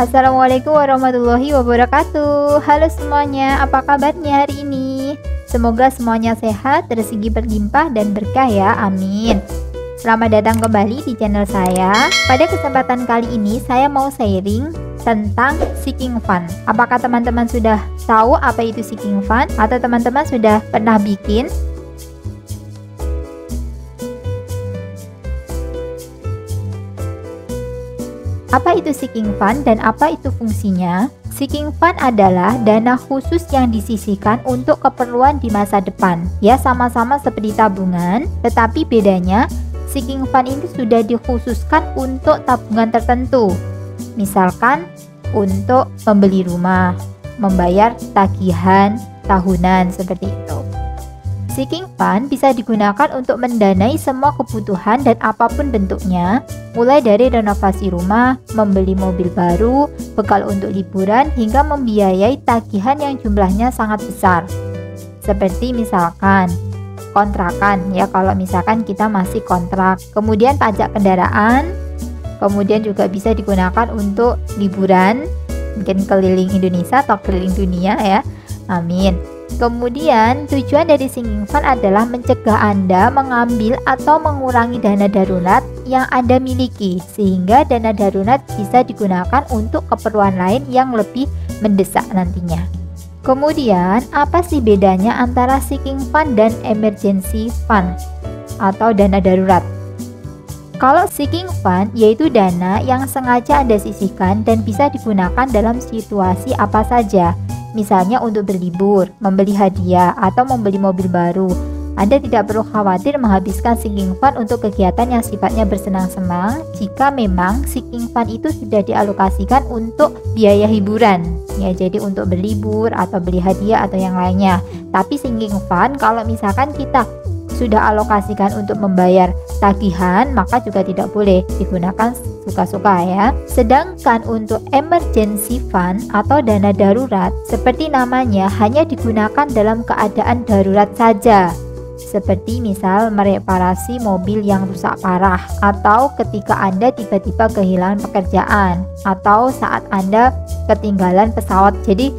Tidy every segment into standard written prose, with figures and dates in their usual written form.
Assalamualaikum warahmatullahi wabarakatuh. Halo semuanya, apa kabarnya hari ini? Semoga semuanya sehat, rezeki berlimpah dan berkah ya, amin. Selamat datang kembali di channel saya. Pada kesempatan kali ini saya mau sharing tentang Seeking Fun. Apakah teman-teman sudah tahu apa itu Seeking Fun? Atau teman-teman sudah pernah bikin? Apa itu Seeking Fund dan apa itu fungsinya? Seeking Fund adalah dana khusus yang disisihkan untuk keperluan di masa depan. Ya, sama-sama seperti tabungan, tetapi bedanya Seeking Fund ini sudah dikhususkan untuk tabungan tertentu. Misalkan untuk membeli rumah, membayar tagihan tahunan seperti itu. Seeking Fund bisa digunakan untuk mendanai semua kebutuhan dan apapun bentuknya, mulai dari renovasi rumah, membeli mobil baru, bekal untuk liburan, hingga membiayai tagihan yang jumlahnya sangat besar. Seperti misalkan kontrakan, ya kalau misalkan kita masih kontrak, kemudian pajak kendaraan, kemudian juga bisa digunakan untuk liburan, mungkin keliling Indonesia atau keliling dunia ya, amin. Kemudian tujuan dari Seeking Fund adalah mencegah Anda mengambil atau mengurangi dana darurat yang Anda miliki, sehingga dana darurat bisa digunakan untuk keperluan lain yang lebih mendesak nantinya. Kemudian apa sih bedanya antara Seeking Fund dan Emergency Fund atau dana darurat? Kalau Seeking Fund yaitu dana yang sengaja Anda sisihkan dan bisa digunakan dalam situasi apa saja. Misalnya untuk berlibur, membeli hadiah, atau membeli mobil baru. Anda tidak perlu khawatir menghabiskan Seeking Fund untuk kegiatan yang sifatnya bersenang-senang jika memang Seeking Fund itu sudah dialokasikan untuk biaya hiburan. Ya, jadi untuk berlibur atau beli hadiah atau yang lainnya. Tapi Seeking Fund kalau misalkan kita sudah alokasikan untuk membayar tagihan, maka juga tidak boleh digunakan suka-suka ya. Sedangkan untuk emergency fund atau dana darurat, seperti namanya, hanya digunakan dalam keadaan darurat saja. Seperti misal mereparasi mobil yang rusak parah, atau ketika Anda tiba-tiba kehilangan pekerjaan, atau saat Anda ketinggalan pesawat. Jadi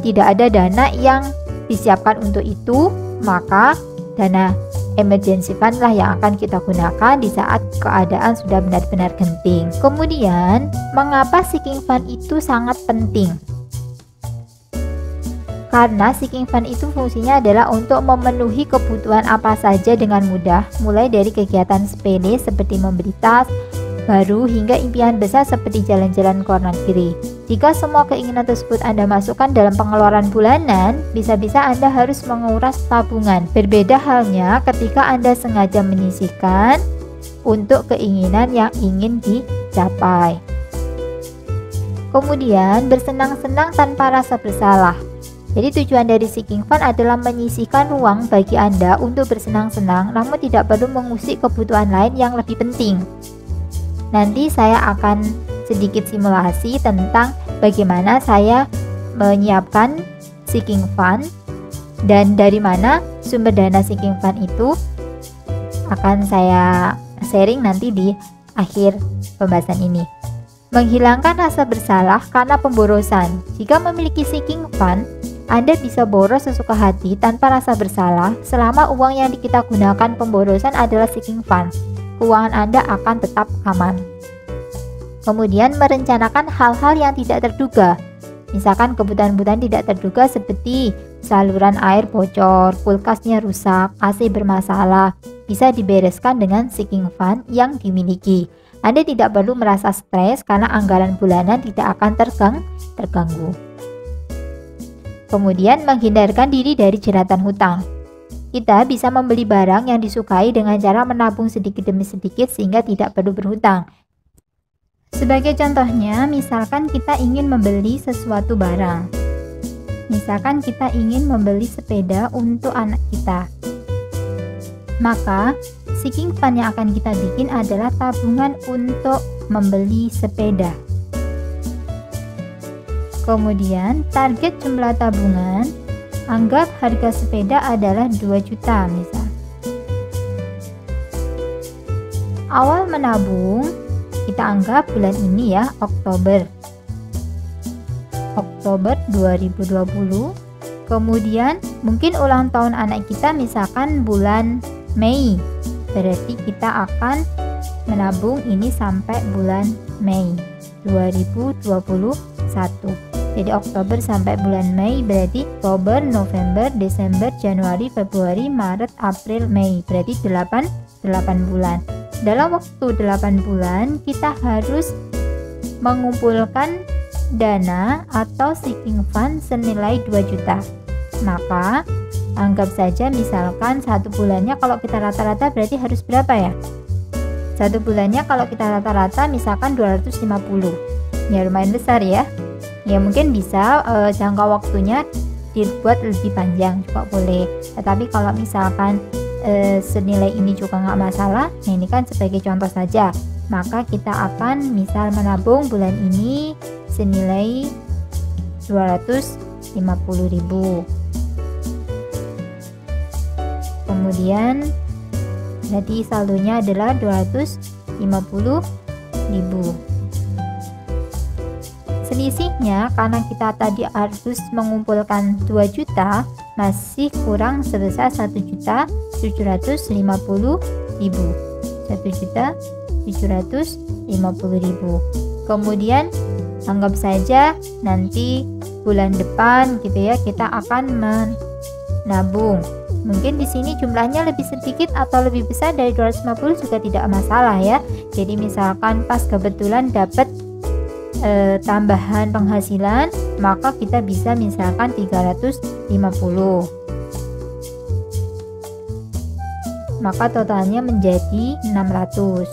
tidak ada dana yang disiapkan untuk itu, maka dana emergency fund lah yang akan kita gunakan di saat keadaan sudah benar-benar genting. Kemudian, mengapa Seeking Fund itu sangat penting? Karena Seeking Fund itu fungsinya adalah untuk memenuhi kebutuhan apa saja dengan mudah, mulai dari kegiatan sepele seperti membeli tas baru hingga impian besar seperti jalan-jalan ke luar negeri. Jika semua keinginan tersebut Anda masukkan dalam pengeluaran bulanan, bisa-bisa Anda harus menguras tabungan. Berbeda halnya ketika Anda sengaja menyisihkan untuk keinginan yang ingin dicapai. Kemudian, bersenang-senang tanpa rasa bersalah. Jadi tujuan dari Seeking Fund adalah menyisihkan ruang bagi Anda untuk bersenang-senang, namun tidak perlu mengusik kebutuhan lain yang lebih penting. Nanti saya akan sedikit simulasi tentang bagaimana saya menyiapkan Seeking Fund dan dari mana sumber dana Seeking Fund itu akan saya sharing nanti di akhir pembahasan ini. Menghilangkan rasa bersalah karena pemborosan. Jika memiliki Seeking Fund, Anda bisa boros sesuka hati tanpa rasa bersalah selama uang yang kita gunakan pemborosan adalah Seeking Fund. Keuangan Anda akan tetap aman. Kemudian merencanakan hal-hal yang tidak terduga. Misalkan kebutuhan-kebutuhan tidak terduga seperti saluran air bocor, kulkasnya rusak, AC bermasalah, bisa dibereskan dengan Seeking Fund yang dimiliki. Anda tidak perlu merasa stres karena anggaran bulanan tidak akan terganggu. Kemudian menghindarkan diri dari jeratan hutang. Kita bisa membeli barang yang disukai dengan cara menabung sedikit demi sedikit sehingga tidak perlu berhutang. Sebagai contohnya, misalkan kita ingin membeli sesuatu barang. Misalkan kita ingin membeli sepeda untuk anak kita. Maka, Seeking Fund yang akan kita bikin adalah tabungan untuk membeli sepeda. Kemudian, target jumlah tabungan, anggap harga sepeda adalah 2 juta misal. Awal menabung, kita anggap bulan ini ya, Oktober. Oktober 2020. Kemudian mungkin ulang tahun anak kita misalkan bulan Mei, berarti kita akan menabung ini sampai bulan Mei 2021. Jadi Oktober sampai bulan Mei berarti Oktober, November, Desember, Januari, Februari, Maret, April, Mei, berarti 8 bulan. Dalam waktu 8 bulan kita harus mengumpulkan dana atau sinking fund senilai 2 juta. Maka anggap saja misalkan satu bulannya kalau kita rata-rata berarti harus berapa ya? Satu bulannya kalau kita rata-rata misalkan 250. Ya lumayan besar ya. Ya mungkin bisa jangka waktunya dibuat lebih panjang juga boleh. Tetapi kalau misalkan senilai ini juga nggak masalah, nah ini kan sebagai contoh saja. Maka kita akan misal menabung bulan ini senilai 250.000. Kemudian jadi saldonya adalah 250.000. Selisihnya karena kita tadi harus mengumpulkan 2 juta, masih kurang sebesar 1.750.000. 1.750.000. Kemudian anggap saja nanti bulan depan gitu ya kita akan menabung. Mungkin di sini jumlahnya lebih sedikit atau lebih besar dari 250 juga tidak masalah ya. Jadi misalkan pas kebetulan dapat tambahan penghasilan, maka kita bisa misalkan 350. Maka totalnya menjadi 600.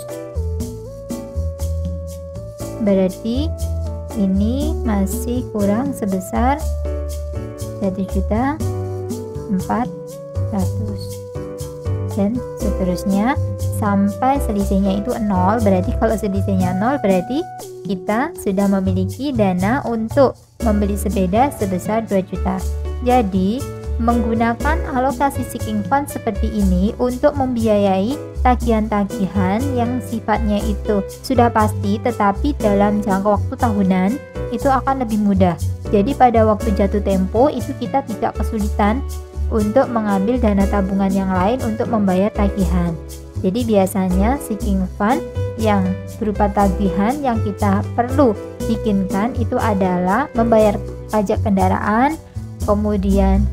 Berarti ini masih kurang sebesar 1.400.000 dan seterusnya sampai selisihnya itu 0. Berarti kalau selisihnya 0 berarti kita sudah memiliki dana untuk membeli sepeda sebesar 2 juta. Jadi menggunakan alokasi sinking fund seperti ini untuk membiayai tagihan-tagihan yang sifatnya itu sudah pasti tetapi dalam jangka waktu tahunan itu akan lebih mudah. Jadi pada waktu jatuh tempo itu kita tidak kesulitan untuk mengambil dana tabungan yang lain untuk membayar tagihan. Jadi biasanya sinking fund yang berupa tagihan yang kita perlu bikinkan itu adalah membayar pajak kendaraan, kemudian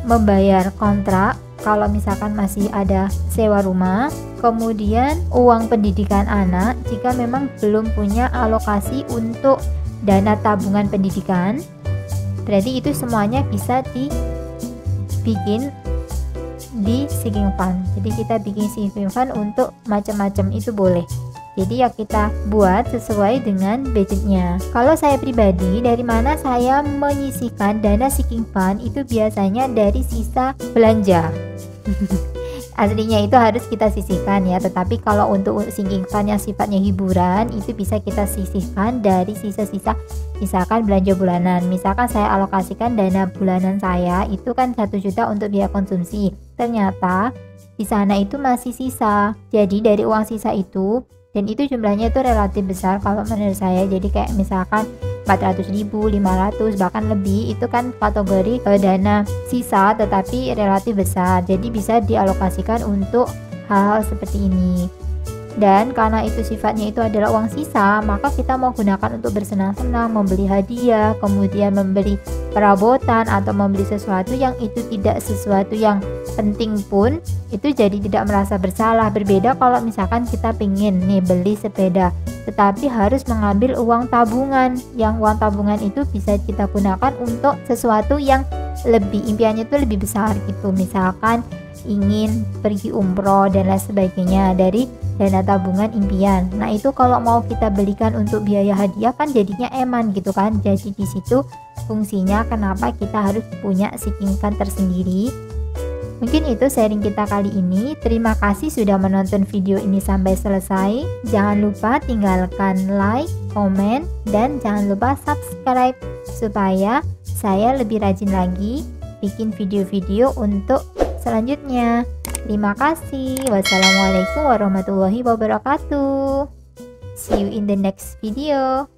membayar kontrak kalau misalkan masih ada sewa rumah, kemudian uang pendidikan anak jika memang belum punya alokasi untuk dana tabungan pendidikan. Berarti itu semuanya bisa dibikin di sinking fund. Jadi kita bikin sinking fund untuk macam-macam itu boleh. Jadi ya kita buat sesuai dengan budgetnya. Kalau saya pribadi, dari mana saya menyisihkan dana sinking fund itu biasanya dari sisa belanja. Aslinya itu harus kita sisihkan ya, tetapi kalau untuk sinking fund yang sifatnya hiburan itu bisa kita sisihkan dari sisa-sisa misalkan belanja bulanan. Misalkan saya alokasikan dana bulanan saya itu kan 1 juta untuk biaya konsumsi. Ternyata di sana itu masih sisa. Jadi dari uang sisa itu, dan itu jumlahnya itu relatif besar kalau menurut saya, jadi kayak misalkan 400.000, 500 bahkan lebih, itu kan kategori dana sisa tetapi relatif besar, jadi bisa dialokasikan untuk hal-hal seperti ini. Dan karena itu sifatnya itu adalah uang sisa, maka kita mau gunakan untuk bersenang-senang, membeli hadiah, kemudian membeli perabotan atau membeli sesuatu yang itu tidak sesuatu yang penting pun itu jadi tidak merasa bersalah. Berbeda kalau misalkan kita pengen nih beli sepeda tetapi harus mengambil uang tabungan, yang uang tabungan itu bisa kita gunakan untuk sesuatu yang lebih, impiannya itu lebih besar gitu, misalkan ingin pergi umroh dan lain sebagainya dari dana tabungan impian. Nah itu kalau mau kita belikan untuk biaya hadiah kan jadinya eman gitu kan. Jadi di situ fungsinya kenapa kita harus punya sinking fund tersendiri. Mungkin itu sharing kita kali ini. Terima kasih sudah menonton video ini sampai selesai. Jangan lupa tinggalkan like, komen, dan jangan lupa subscribe supaya saya lebih rajin lagi bikin video-video untuk selanjutnya. Terima kasih. Wassalamualaikum warahmatullahi wabarakatuh. See you in the next video.